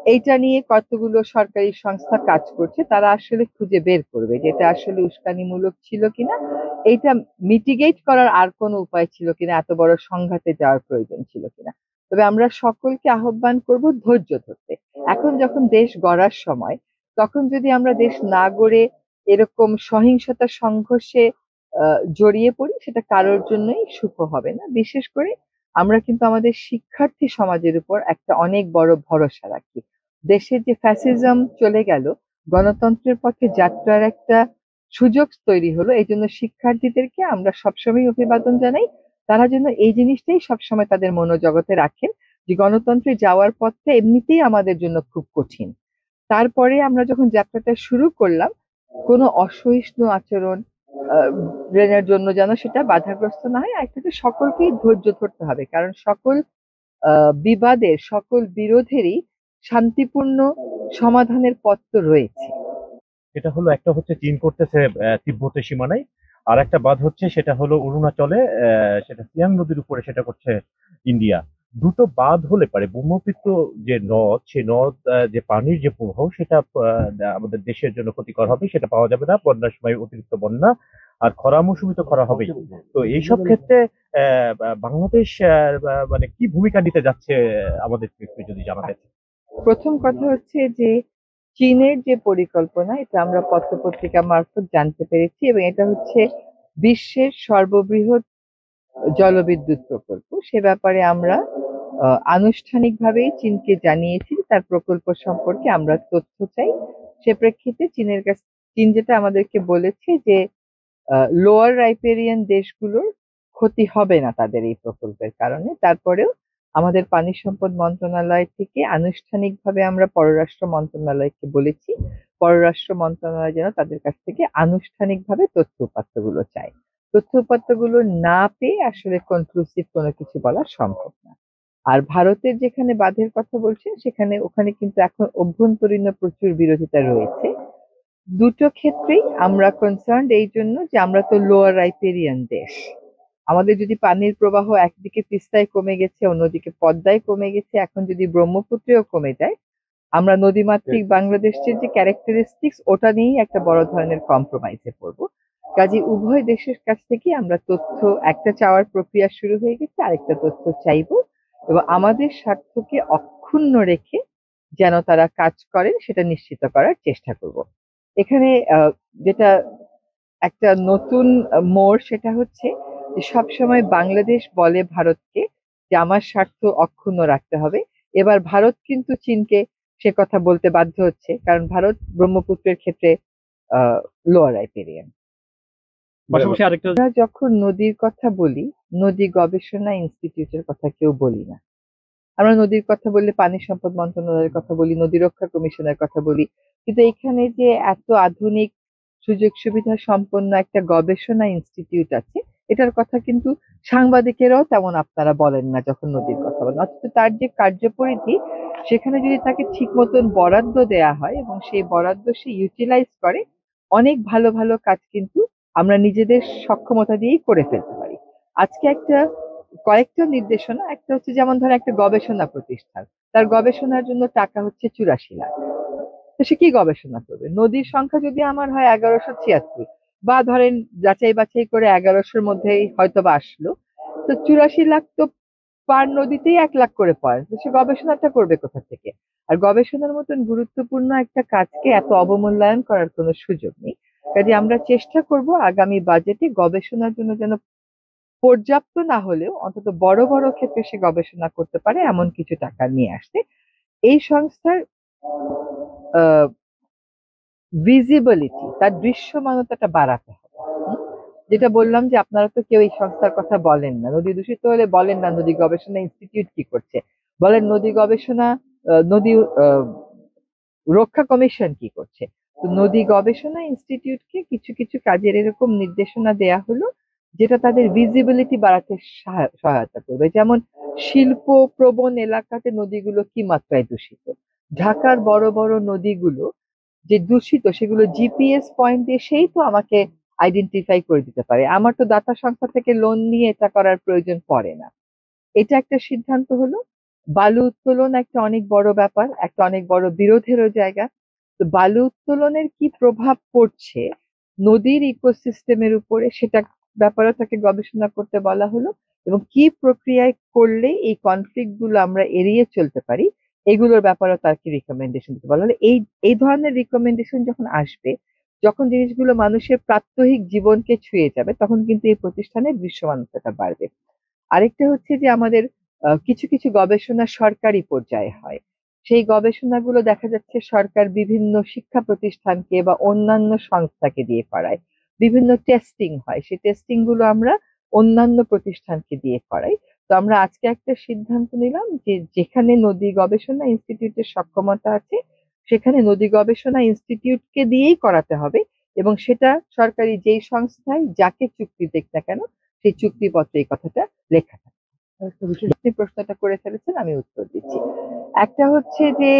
এইটা নিয়ে কতগুলো সরকারি সংস্থা কাজ করছে, তারা আসলে খুঁজে বের করবে যে এটা আসলে উস্কানিমূলক ছিল কিনা, এইটা মিটিগেট করার আর কোনো উপায় ছিল কিনা, এত বড় সংঘাতে যাওয়ার প্রয়োজন ছিল কিনা। তবে আমরা সকলকে আহ্বান করব ধৈর্য ধরতে। এখন যখন দেশ গড়ার সময়, তখন যদি আমরা দেশ না গড়ে এরকম সহিংসতার সংঘর্ষে জড়িয়ে পড়ি, সেটা কারোর জন্যই শুভ হবে না। বিশেষ করে আমরা কিন্তু আমাদের শিক্ষার্থী সমাজের উপর একটা অনেক বড় ভরসা রাখি। দেশের যে ফ্যাসিজম চলে গেল, গণতন্ত্রের পথে যাত্রার একটা সুযোগ তৈরি হলো, এই জন্য শিক্ষার্থীদেরকে আমরা সবসময় অভিবাদন জানাই। তারা যেন এই জিনিসটাই সবসময় তাদের মনোজগতে রাখেন যে গণতন্ত্রে যাওয়ার পথটা এমনিতেই আমাদের জন্য খুব কঠিন। তারপরে আমরা যখন যাত্রাটা শুরু করলাম, কোনো অসহিষ্ণু আচরণ এর জন্য যেন সেটা বাধাগ্রস্ত না হয়। আর একটা হচ্ছে সকলকেই ধৈর্য ধরতে হবে, কারণ সকল বিবাদের, সকল বিরোধেরই শান্তিপূর্ণ সমাধানের পথ তো রয়েছে। এটা হলো, একটা হচ্ছে চীন করতেছে তিব্বতের সীমানায়, আর একটা বাঁধ হচ্ছে সেটা হলো অরুণাচলে, সেটা সিয়াং নদীর উপরে সেটা করছে ইন্ডিয়া। দুটো বাঁধ হলে পারে ব্রহ্মপুত্র যে নদ, সে নদ যে পানির যে প্রবাহ সেটা আমাদের দেশের জন্য ক্ষতিকর হবে, সেটা পাওয়া যাবে না। বন্যার সময় অতিরিক্ত বন্যা, আর খরা মৌসুমে তো খরা হবেই। তো এইসব ক্ষেত্রে বাংলাদেশ মানে কি ভূমিকা নিতে যাচ্ছে আমাদের একটু যদি জানাতে। প্রথম কথা হচ্ছে যে চীনের যে পরিকল্পনা, এটা আমরা পত্র-পত্রিকা মারফত জানতে পেরেছি এবং এটা হচ্ছে বিশ্বের সর্ববৃহৎ জলবিদ্যুৎ প্রকল্প। সে ব্যাপারে আমরা আনুষ্ঠানিকভাবেই চীনকে জানিয়েছি যে তার প্রকল্প সম্পর্কে আমরা তথ্য চাই। সে প্রেক্ষিতে চীন যেটা আমাদেরকে বলেছে যে লোয়ার রাইপেরিয়ান দেশগুলোর ক্ষতি হবে না তাদের এই প্রকল্পের কারণে। তারপরেও আমাদের পানি সম্পদ মন্ত্রণালয় থেকে আনুষ্ঠানিকভাবে আমরা পররাষ্ট্র মন্ত্রণালয়কে বলেছি, পররাষ্ট্র মন্ত্রণালয় যেন তাদের কাছ থেকে আনুষ্ঠানিকভাবে তথ্য উপাত্তগুলো চায়। তথ্য উপাত্তগুলো না পেয়ে আসলে কনক্লুসিভ কোনো কিছু বলা সম্ভব না। আর ভারতের যেখানে বাঁধের কথা বলছেন, ওখানে কিন্তু এখন অভ্যন্তরীণ প্রচুর বিরোধিতা রয়েছে। দুটো ক্ষেত্রেই আমরা কনসার্নড এই জন্য যে আমরা তো লোয়ার রাইপেরিয়ান দেশ। আমাদের যদি পানির প্রবাহ একদিকে তিস্তায় কমে গেছে, অন্যদিকে পদ্মায় কমে গেছে, এখন যদি ব্রহ্মপুত্রেও কমে যায়, আমরা নদীমাতৃক বাংলাদেশের যে ক্যারেক্টারিস্টিক্স, ওটা নিয়েই একটা বড় ধরনের কম্প্রোমাইজে পড়বো। কাজে উভয় দেশের কাছ থেকে আমরা তথ্য, একটা চাওয়ার প্রক্রিয়া শুরু হয়ে গেছে, আরেকটা তথ্য চাইবো এবং আমাদের স্বার্থকে অক্ষুণ্ণ রেখে যেন তারা কাজ করেন সেটা নিশ্চিত করার চেষ্টা করব। এখানে যেটা একটা নতুন মোড়, সেটা হচ্ছে যে সবসময় বাংলাদেশ বলে ভারতকে যে আমার স্বার্থ অক্ষুণ্ণ রাখতে হবে। এবার ভারত কিন্তু চীনকে সে কথা বলতে বাধ্য হচ্ছে, কারণ ভারত ব্রহ্মপুত্রের ক্ষেত্রে লোয়ার রাইপেরিয়ান। পাশাপাশি আরেকটা। আমরা যখন নদীর কথা বলি, নদী গবেষণা ইনস্টিটিউটের কথা কেউ বলি না। আমরা নদীর কথা বললে পানি সম্পদ মন্ত্রণালয়ের কথা বলি, নদী রক্ষা কমিশনের কথা বলি, কিন্তু এখানে যে এত আধুনিক সুযোগ সুবিধা সম্পন্ন একটা গবেষণা ইনস্টিটিউট আছে, এটার কথা কিন্তু সাংবাদিকেরাও তেমন আপনারা বলেন না যখন নদীর কথা বলেন। অথচ তার যে কার্যপরিধি, সেখানে যদি তাকে ঠিক মতন বরাদ্দ দেয়া হয় এবং সেই বরাদ্দ সে ইউটিলাইজ করে, অনেক ভালো ভালো কাজ কিন্তু আমরা নিজেদের সক্ষমতা দিয়েই করে ফেলতে পারি। আজকে কয়েকটা নির্দেশনা, একটা হচ্ছে যেমন ধরেন একটা গবেষণা প্রতিষ্ঠান, তার গবেষণার জন্য টাকা হচ্ছে 84 লাখ। তো সে কি গবেষণা করবে? নদীর সংখ্যা যদি আমার হয় 1176, বা ধরেন যাচাই বাছাই করে 1100-র মধ্যেই হয়তো বা আসলো, তো 84 লাখ তো পার নদীতেই 1 লাখ করে পড়ে, তো সে গবেষণাটা করবে কোথা থেকে? আর গবেষণার মতন গুরুত্বপূর্ণ একটা কাজকে এত অবমূল্যায়ন করার কোনো সুযোগ নেই। কাজে আমরা চেষ্টা করব আগামী বাজেটে গবেষণার জন্য যেন পর্যাপ্ত না হলেও অন্তত বড় বড় ক্ষেত্রে সে গবেষণা করতে পারে এমন কিছু টাকা নিয়ে আসতে। এই সংস্থার ভিজিবিলিটি, তার দৃশ্যমানতাটা বাড়াতে হবে। যেটা বললাম যে আপনারা তো কেউ এই সংস্থার কথা বলেন না, নদী দূষিত হলে বলেন না নদী গবেষণা ইনস্টিটিউট কি করছে, বলেন নদী গবেষণা, নদী রক্ষা কমিশন কি করছে। তো নদী গবেষণা ইনস্টিটিউটকে কিছু কিছু কাজের এরকম নির্দেশনা দেয়া হলো, যেটা তাদের ভিজিবিলিটি বাড়াতে সহায়তা করবে। যেমন শিল্প প্রবণ এলাকাতে নদীগুলো কি মাত্রায় দূষিত, ঢাকার বড় বড় নদীগুলো যে দূষিত, সেগুলো জিপিএস পয়েন্ট দিয়ে সেই তো আমাকে আইডেন্টিফাই করে দিতে পারে। আমার তো দাতা সংস্থা থেকে লোন নিয়ে এটা করার প্রয়োজন পড়ে না। এটা একটা সিদ্ধান্ত হলো। বালু উত্তোলন একটা অনেক বড় ব্যাপার, একটা অনেক বড় বিরোধেরও জায়গা। তো বালু উত্তোলনের কি প্রভাব পড়ছে নদীর ইকোসিস্টেমের উপরে, সেটা ব্যাপারেও তাকে গবেষণা করতে বলা হলো, এবং কি প্রক্রিয়ায় করলে এই কনফ্লিক্ট গুলো আমরা এড়িয়ে চলতে পারি এগুলোর ব্যাপারেও তাকে রিকমেন্ডেশন দিতে বলা হলো। এই ধরনের রিকমেন্ডেশন যখন আসবে, যখন জিনিসগুলো মানুষের প্রাত্যহিক জীবনকে ছুঁয়ে যাবে, তখন কিন্তু এই প্রতিষ্ঠানের দৃশ্যমানতাটা বাড়বে। আরেকটা হচ্ছে যে আমাদের কিছু কিছু গবেষণা সরকারি পর্যায়ে হয়। সেই গবেষণাগুলো দেখা যাচ্ছে সরকার বিভিন্ন শিক্ষা প্রতিষ্ঠানকে বা অন্যান্য সংস্থাকে দিয়ে করায়। বিভিন্ন টেস্টিং হয়, সেই টেস্টিং গুলো আমরা অন্যান্য প্রতিষ্ঠানকে দিয়ে করাই। তো আমরা আজকে একটা সিদ্ধান্ত নিলাম যে যেখানে নদী গবেষণা ইনস্টিটিউটের সক্ষমতা আছে, সেখানে নদী গবেষণা ইনস্টিটিউটকে দিয়েই করাতে হবে, এবং সেটা সরকারি যেই সংস্থায় যাকে চুক্তি দেখ না কেন সেই চুক্তিপত্রে এই কথাটা লেখা থাকে। আরেকটা বিষয়, আপনি প্রশ্নটা করে ফেলেছেন, আমি উত্তর দিচ্ছি। একটা হচ্ছে যে